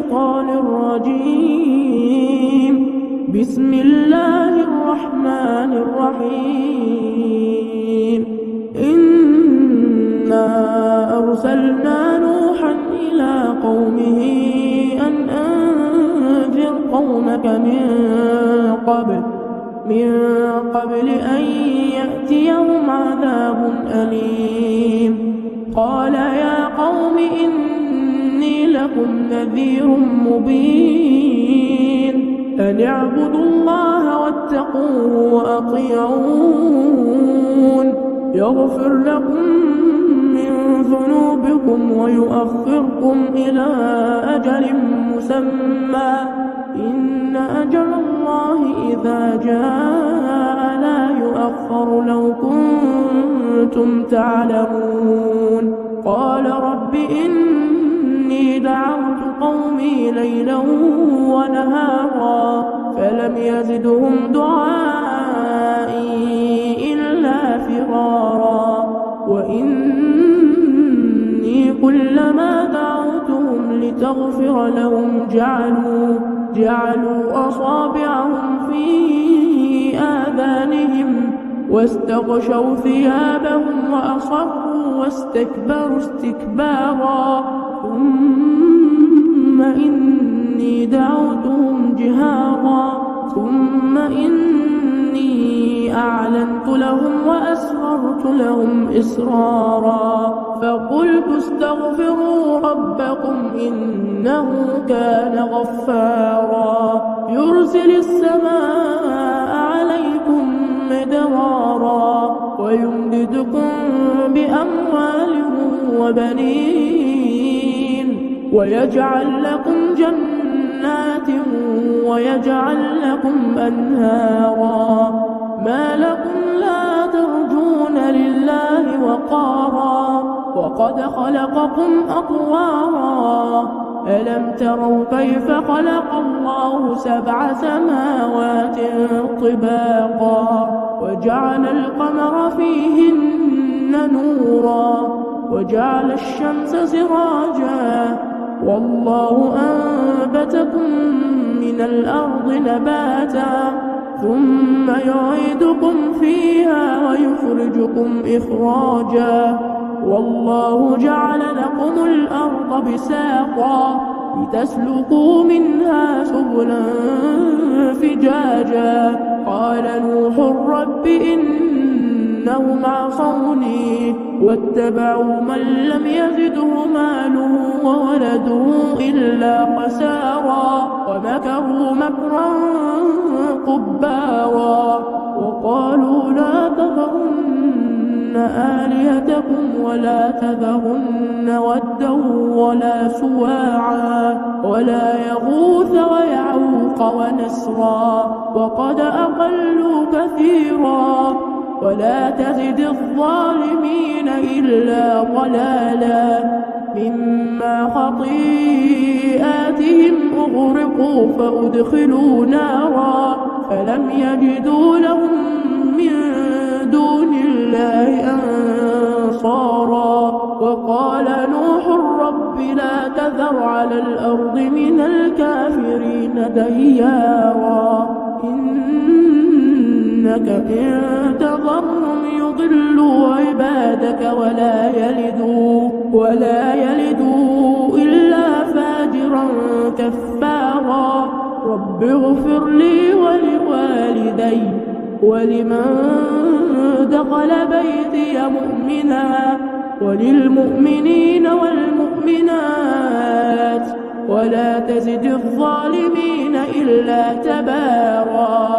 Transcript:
الشيطان الرجيم. بسم الله الرحمن الرحيم. إنا أرسلنا نوحا إلى قومه أن أنذر قومك من قبل أن يأتيهم عذاب أليم. قال يا قوم إني لكم نذير مبين أن اعبدوا الله واتقوه وأطيعون يغفر لكم من ذنوبكم ويؤخركم إلى أجل مسمى إن أجل الله إذا جاء لا يؤخر لو كنتم تعلمون. قال رب إني دعوت قومي ليلا ونهارا فلم يزدهم دعائي إلا فرارا وإني كلما دعوتهم لتغفر لهم جعلوا أصابعهم في آذانهم واستغشوا ثيابهم وأصروا واستكبروا استكبارا ثم إني دعوتهم جهارا ثم إني أعلنت لهم وأسررت لهم إسرارا فقلت استغفروا ربكم إنه كان غفارا يرسل السماء عليكم مدرارا ويمددكم بأموال وبنين ويجعل لكم جنات ويجعل لكم أنهارا ما لكم لا ترجون لله وقارا وقد خلقكم أطوارا ألم تروا كيف خلق الله 7 سماوات طباقا وجعل القمر فيهن نورا وجعل الشمس سراجا والله أنبتكم من الأرض نباتا ثم يعيدكم فيها ويخرجكم إخراجا والله جعل لكم الأرض بساطا لتسلكوا منها سبلا فجاجا قال نوح رب إنهم عصوني واتبعوا من لم يزده ماله وولده إلا خسارا ومكروا مكرا كبارا وقالوا لا تذرن آلهتكم ولا تذرن ودا ولا سواعا ولا يغوث ويعوق ونسرا وقد أضلوا كثيرا ولا تزد الظالمين إلا ضلالا مما خطيئاتهم أغرقوا فأدخلوا نارا فلم يجدوا لهم من دون الله أنصارا وقال نوح رب لا تذر على الأرض من الكافرين ديارا إنك إن تذرهم يضلوا عبادك ولا يلدوا إلا فاجرا كفارا رب اغفر لي ولوالدي ولمن دخل بيتي مؤمنا وللمؤمنين والمؤمنات ولا تزد الظالمين إلا تبارا.